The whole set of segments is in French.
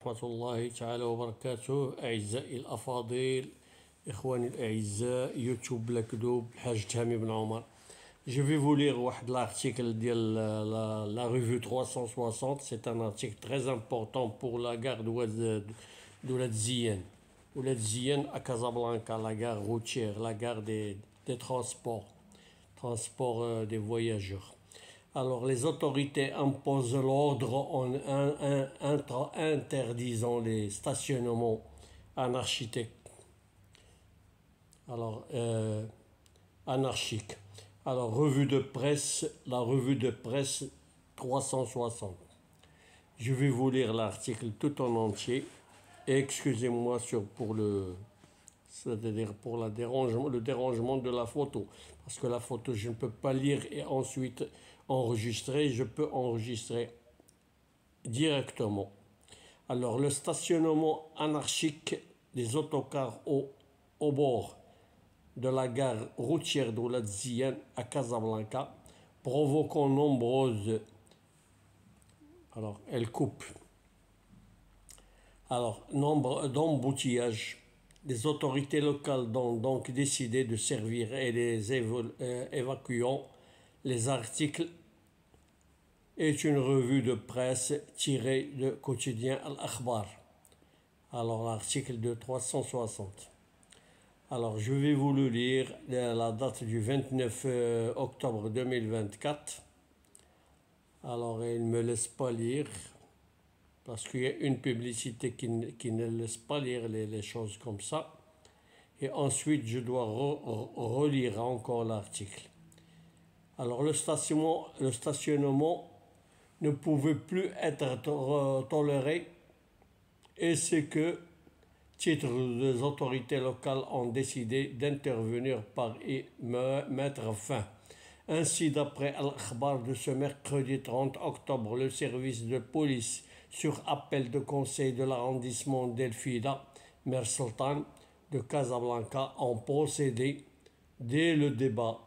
ورحمة الله تعالى وبركاته. أعزائي الأفاضل، إخواني الأعزاء، يوتيوب بلا كذوب، الحاج تهامي بن عمر. Je vais vous lire واحد l'article ديال la revue 360. C'est un article très important pour la gare d'Oulad Ziyane. Oulad Ziyane à Casablanca, la gare routière, la gare des transports, des voyageurs. Alors, les autorités imposent l'ordre en interdisant les stationnements anarchiques. Alors, anarchique. Alors, revue de presse, la revue de presse 360. Je vais vous lire l'article tout en entier. Et excusez-moi c'est-à-dire pour le dérangement de la photo. Parce que la photo, je ne peux pas lire et ensuite enregistrer. Je peux enregistrer directement. Alors, le stationnement anarchique des autocars au bord de la gare routière d'Oulad Ziyane à Casablanca, provoquant nombreuses... Alors, elle coupe. Alors, nombre d'embouteillages. Les autorités locales ont donc décidé de servir et les évacuant. Les articles est une revue de presse tirée du quotidien Al-Akhbar. Alors, l'article de 360. Alors, je vais vous le lire, la date du 29 octobre 2024. Alors, il ne me laisse pas lire, parce qu'il y a une publicité qui ne laisse pas lire les choses comme ça. Et ensuite, je dois relire encore l'article. Alors, le stationnement ne pouvait plus être toléré, et c'est que, titre des autorités locales ont décidé d'intervenir par y mettre fin. Ainsi, d'après Al-Akhbar de ce mercredi 30 octobre, le service de police, sur appel de conseil de l'arrondissement d'El Fida, Mer Sultan de Casablanca, ont procédé, dès le débat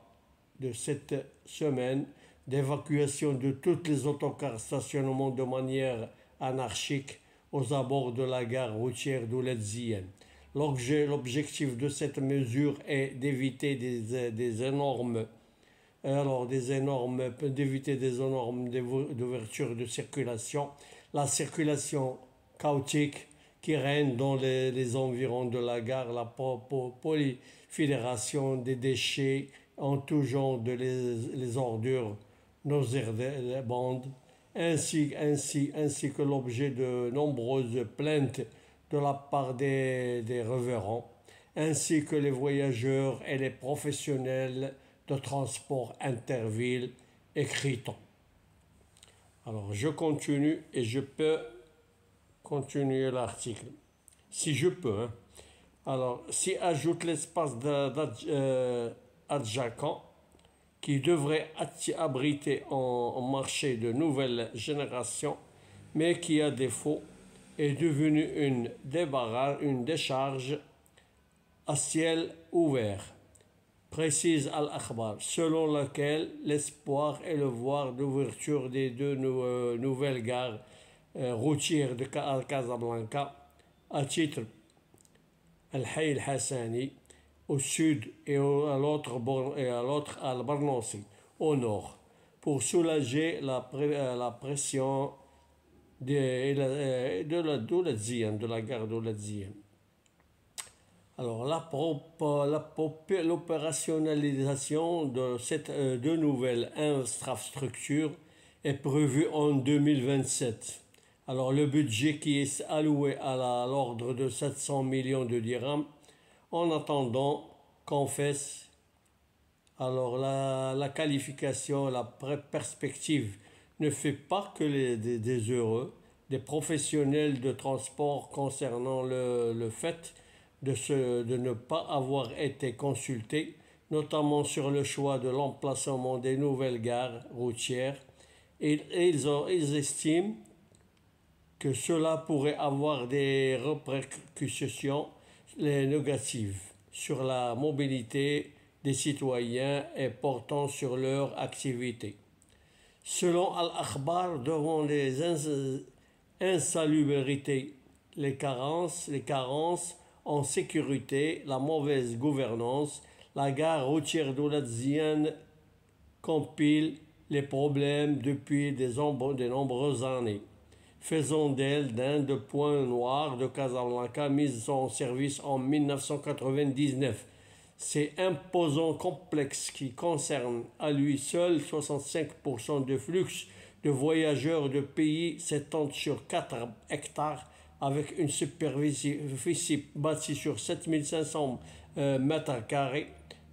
de cette semaine, d'évacuation de toutes les autocars stationnement de manière anarchique aux abords de la gare routière d'Oulad Ziyane. L'objectif de cette mesure est d'éviter des énormes d'ouverture de circulation, la circulation chaotique qui règne dans les environs de la gare, la prolifération des déchets en tout genre, les ordures nauséabondes, ainsi que l'objet de nombreuses plaintes de la part des riverains, ainsi que les voyageurs et les professionnels de transport interville, écrit-on. Alors, je continue et je peux continuer l'article. Si je peux. Hein. Alors, si ajoute l'espace adjacent qui devrait abriter un marché de nouvelle génération, mais qui, à défaut, est devenu une décharge à ciel ouvert, précise Al-Akhbar, selon laquelle l'espoir est le voir d'ouverture des deux nouvelles gares routières de Casablanca, à titre Al-Hay al-Hassani au sud et à l'autre Al-Barnossi au nord, pour soulager la pression de la gare d'Oulad Ziyane. Alors, l'opérationnalisation de cette nouvelle infrastructure est prévue en 2027. Alors, le budget qui est alloué à l'ordre de 700 millions de dirhams. En attendant, confesse, alors la qualification, la perspective ne fait pas que des heureux, des professionnels de transport concernant le fait de ne pas avoir été consultés, notamment sur le choix de l'emplacement des nouvelles gares routières. Ils estiment que cela pourrait avoir des répercussions négatives sur la mobilité des citoyens et portant sur leur activité. Selon Al-Akhbar, devant les insalubrités les carences en sécurité, la mauvaise gouvernance. La gare routière d'Oulad compile les problèmes depuis de nombreuses années, faisant d'elle d'un des points noirs de Casablanca, mise en service en 1999. C'est imposant complexe qui concerne à lui seul 65% de flux de voyageurs de pays s'étend sur 4 hectares avec une superficie bâtie sur 7500 mètres carrés,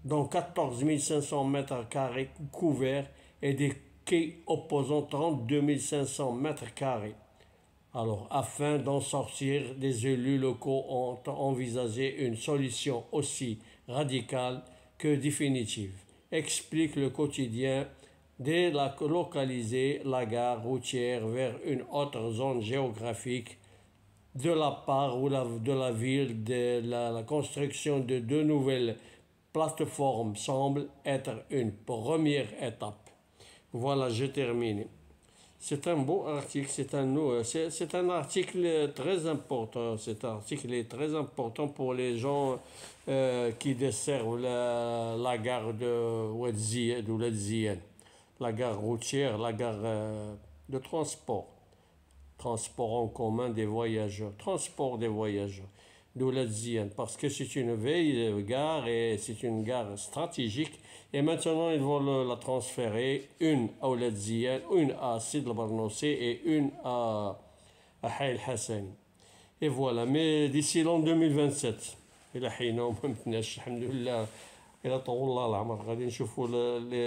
dont 14 500 mètres carrés couverts et des quais opposant 32 500 mètres carrés. Alors, afin d'en sortir, des élus locaux ont envisagé une solution aussi radicale que définitive. Explique le quotidien délocaliser la gare routière vers une autre zone géographique de la part de la ville. La construction de 2 nouvelles plateformes semble être une première étape. Voilà, j'ai terminé. C'est un beau article, c'est un article très important. Cet article est très important pour les gens qui desservent la gare de Oued la gare routière, la gare de transport en commun des voyageurs, transport des voyageurs d'Oulad Ziane, parce que c'est une vieille gare et c'est une gare stratégique. Et maintenant, ils vont la transférer, une à Oulad Ziane, une à Sid el-Barnossi et une à Hay el-Hassani. Et voilà, mais d'ici l'an 2027, إلى حين ما متناش الحمد لله إلى طول الله العمر غادي نشوفوا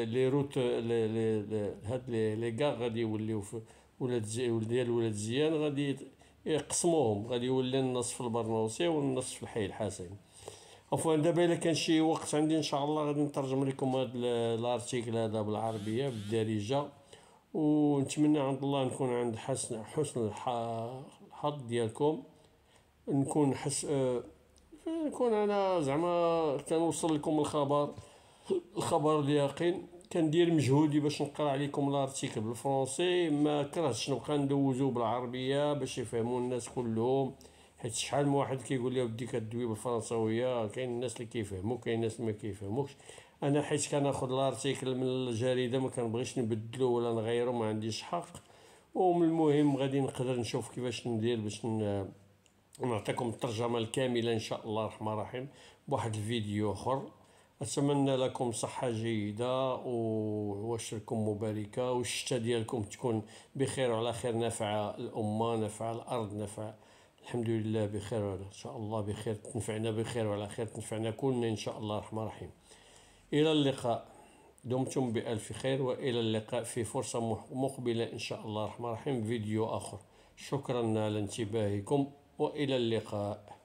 لي روت هاد لي كاع غادي يوليو في ديال ولاد زيان، غادي يقسموهم، غادي يولي النص في البرنوسي والنص في الحي الحسن. عفوا دابا الا كان شي وقت عندي ان شاء الله غادي نترجم لكم هاد الارتيكل هذا بالعربيه بالدارجه، ونتمنى عند الله نكون عند حسن الحظ ديالكم، نكون انا زعما كنوصل لكم الخبر اليقين. كندير مجهودي باش نقرا عليكم الارتيكل بالفرنسي، ما كرهتش نبقى ندوزو بالعربيه باش يفهموا الناس كلهم، حيت شحال من واحد كيقول لي ودي كدوي بالفرنساويه، كاين الناس اللي كيفهموا كاين الناس اللي ما كيفهموش. انا حيت كناخذ الارتيكل من الجريده ما كنبغيش نبدلو ولا نغيرو، ما عنديش حق. ومن المهم غادي نقدر نشوف كيفاش ندير باش نعطيكم الترجمه الكامله ان شاء الله الرحمن الرحيم بواحد الفيديو اخر. أتمنى لكم صحة جيدة وأشركم مباركة، والشتاء ديالكم تكون بخير وعلى خير، نافعة الأمة، نافعة الأرض، نافعة الحمد لله بخير إن شاء الله، بخير تنفعنا بخير وعلى خير تنفعنا كلنا إن شاء الله الرحمن الرحيم. إلى اللقاء، دمتم بألف خير، وإلى اللقاء في فرصة مقبلة إن شاء الله الرحمن الرحيم، فيديو آخر. شكرا على انتباهكم وإلى اللقاء.